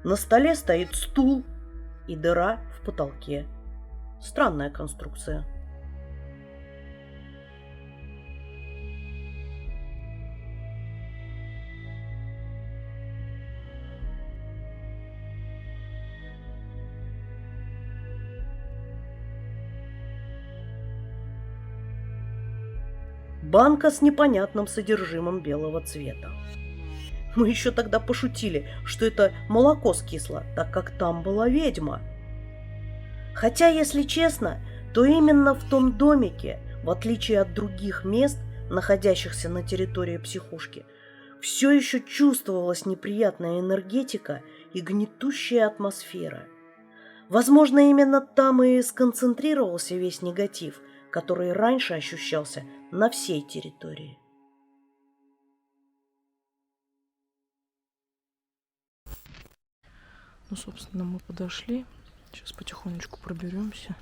На столе стоит стул и дыра в потолке. Странная конструкция. Банка с непонятным содержимым белого цвета. Мы еще тогда пошутили, что это молоко скисло, так как там была ведьма. Хотя, если честно, то именно в том домике, в отличие от других мест, находящихся на территории психушки, все еще чувствовалась неприятная энергетика и гнетущая атмосфера. Возможно, именно там и сконцентрировался весь негатив, который раньше ощущался на всей территории. Ну, собственно, мы подошли. Сейчас потихонечку проберемся.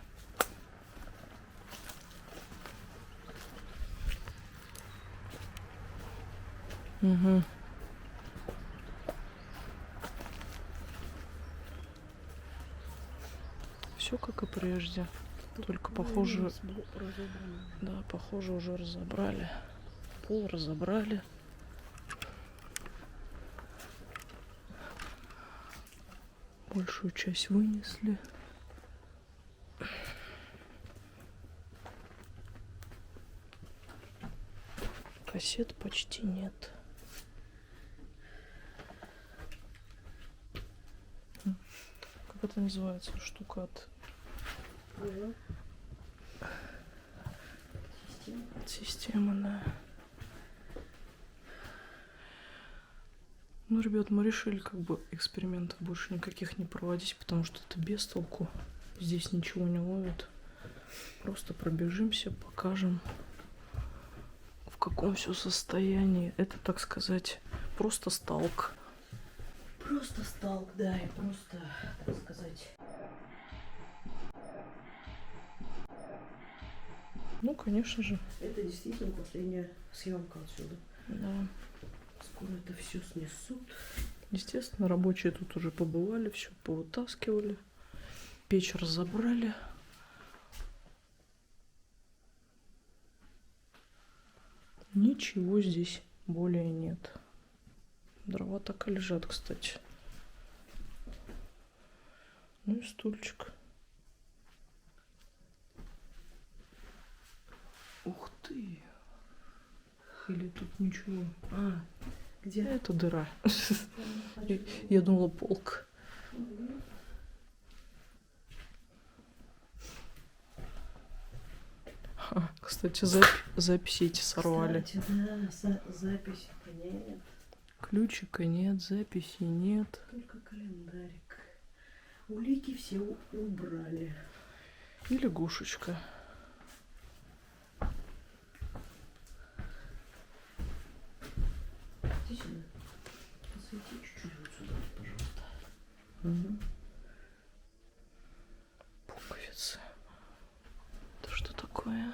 Угу. Все как и прежде. Только, похоже, да, похоже, уже разобрали. Пол разобрали. Большую часть вынесли. Кассет почти нет. Как это называется? Штука от... Система, да. Ну, ребят, мы решили как бы экспериментов больше никаких не проводить, потому что это без толку. Здесь ничего не ловит. Просто пробежимся, покажем, в каком все состоянии. Это, так сказать, просто сталк. Просто сталк, да, и просто, так сказать... Ну, конечно же. Это действительно последняя съемка отсюда. Да. Скоро это все снесут. Естественно, рабочие тут уже побывали, все повытаскивали. Печь разобрали. Ничего здесь более нет. Дрова так и лежат, кстати. Ну и стульчик. Ух ты! Или тут ничего? А, где? Это дыра. Я думала, полк. Кстати, записи эти сорвали. Кстати, да, записи-то нет. Ключика нет, записи нет. Только календарик. Улики все убрали. И лягушечка. Иди сюда. Посвети чуть-чуть вот сюда, пожалуйста. Угу. Пуговицы. Это что такое?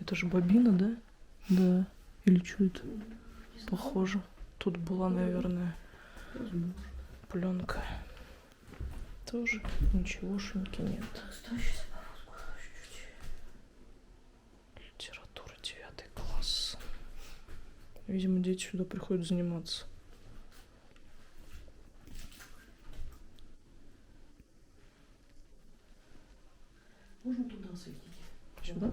Это же бобина, да? Да. Или что это? Похоже. Тут была, наверное, пленка. Тоже ничегошеньки нет. Стой, сейчас чуть-чуть. Литература 9 класс. Видимо, дети сюда приходят заниматься. Можно туда светить? Сюда?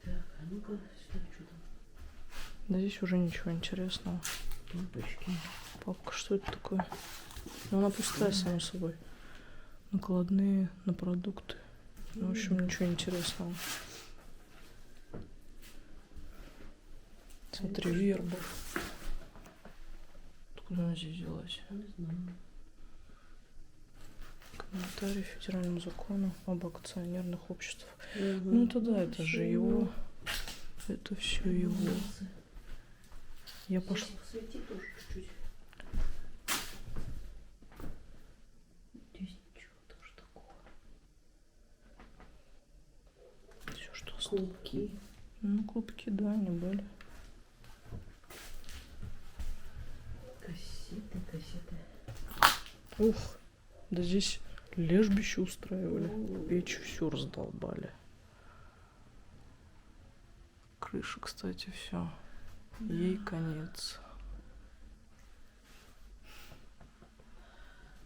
Так, а ну-ка сюда, что там? Да здесь уже ничего интересного. Лампочки. Папка, что это такое? Ну, она пустая, само собой. Накладные на продукты. Ну, в общем, ничего интересного. Смотри, верба. Откуда она здесь взялась? Не знаю. Комментарий федеральному закону об акционерных обществах. Угу. Ну, это да, это же его. Это все его. Я пошла. Посвети тоже чуть-чуть. Здесь ничего тоже такого. Все, что осталось. Клубки. Ну, клубки, да, они были. Кассеты. Ух, да здесь лежбище устраивали. Печь все раздолбали. Крыша, кстати, все. Ей конец.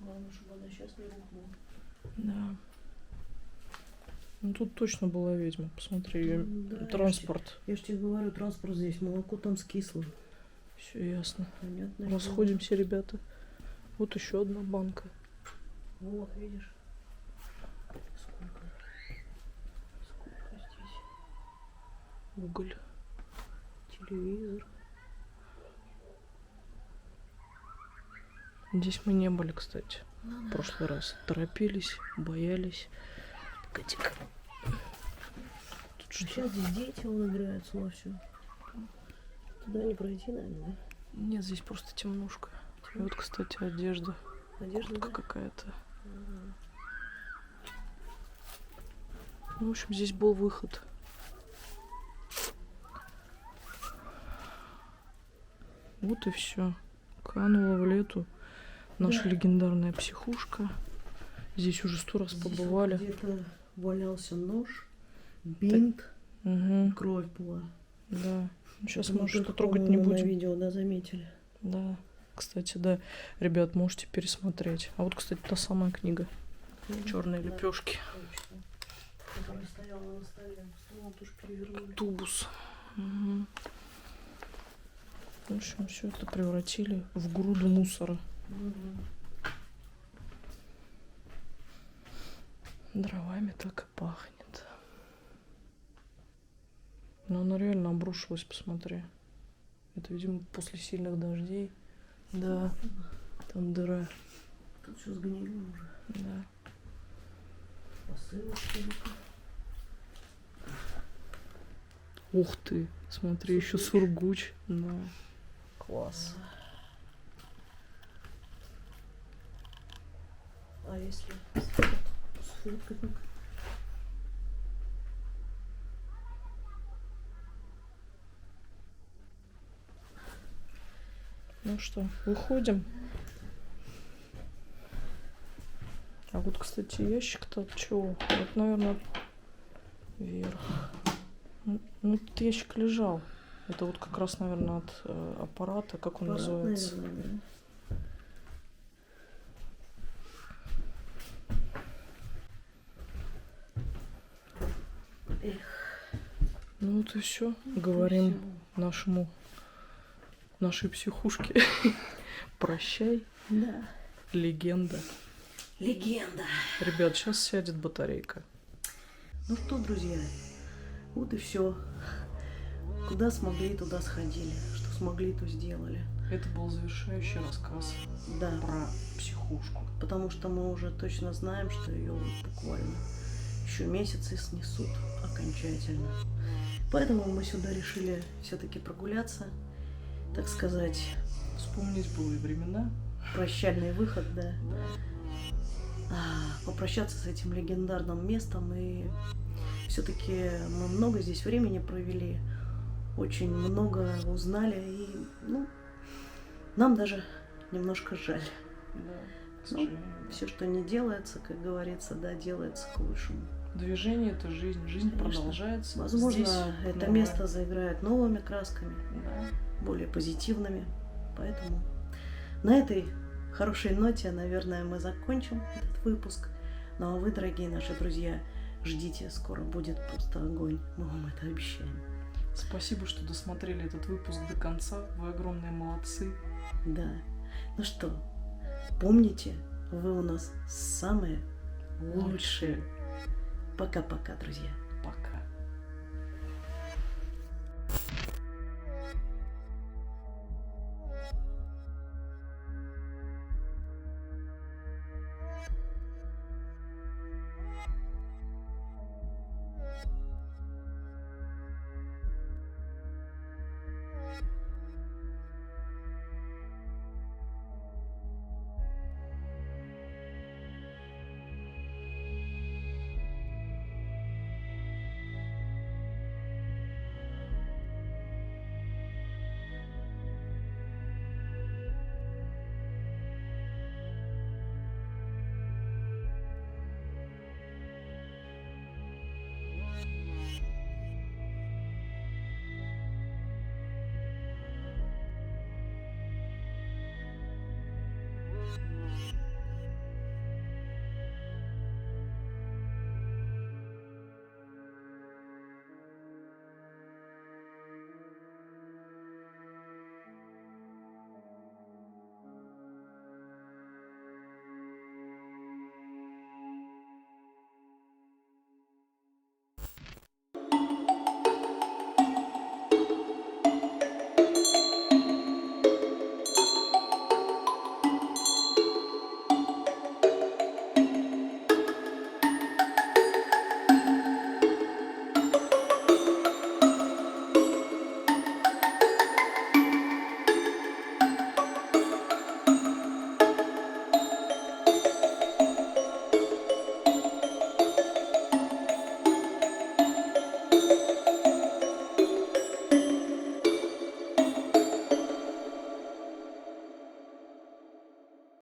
Главное, чтобы она сейчас не рухнула. Да. Ну тут точно была ведьма. Посмотри, ее Да, транспорт. Я ж тебе говорю, транспорт здесь, молоко там скисло. Все ясно. Понятно. Расходимся, ребята. Вот еще одна банка. Вот, видишь. Сколько здесь. Уголь. Телевизор. Здесь мы не были, кстати. В прошлый раз. Торопились, боялись. Погоди-ка. Тут что? Сейчас здесь дети играются вовсю. Туда не пройти, наверное, да? Нет, здесь просто темнушка. И вот, кстати, одежда. Одежда, Куртка да? какая-то. Ну, в общем, здесь был выход. Вот и все. Канула в лету наша легендарная психушка. Здесь уже 100 раз Здесь побывали. вот где-то валялся нож, бинт, Угу, кровь была. да. Сейчас Это мы что-то только, трогать не по-моему, на будем. видео, да, заметили. Да. Кстати, да. Ребят, можете пересмотреть. А вот, кстати, та самая книга. Черные Да, лепешки. точно. Которая стояла на столе. Стол тоже перевернули. Тубус. Угу. В общем, все это превратили в груду мусора. Мгм. Дровами так и пахнет. Но она реально обрушилась, посмотри. Это, видимо, после сильных дождей. Да, там дыра. Тут все сгнило уже. Да. Посылочки. Ух ты, смотри, еще сургуч. Да. Класс. А если сфоткать? Ну что, выходим. А вот, кстати, ящик-то от чего? Вот, наверное, вверх. Ну, этот ящик лежал. Это вот как раз, наверное, от аппарата, как он Аппарат, называется. наверное, да. Эх, Ну вот и все. Говорим нашей психушке. Прощай, да. легенда. Легенда. Ребят, сейчас сядет батарейка. Ну что, друзья, вот и все. Куда смогли, туда сходили. Что смогли, то сделали. Это был завершающий рассказ Да, про психушку. потому что мы уже точно знаем, что ее вот буквально еще месяцы снесут окончательно. Поэтому мы сюда решили все-таки прогуляться, так сказать, Вспомнить былые времена. прощальный выход, да. Попрощаться с этим легендарным местом. И все-таки мы много здесь времени провели, очень много узнали. И, ну, нам даже немножко жаль. Да, к Ну, сожалению. все, что не делается, как говорится, да, делается к лучшему. Движение — это жизнь. Жизнь Конечно. продолжается. Возможно, Здесь это новое. место заиграет новыми красками, Да. более позитивными. Поэтому на этой хорошей ноте, наверное, мы закончим этот выпуск. Ну а вы, дорогие наши друзья, ждите, скоро будет просто огонь. Мы вам это обещаем. Спасибо, что досмотрели этот выпуск до конца. Вы огромные молодцы. Да. Ну что, помните, вы у нас самые лучшие. Пока-пока, друзья.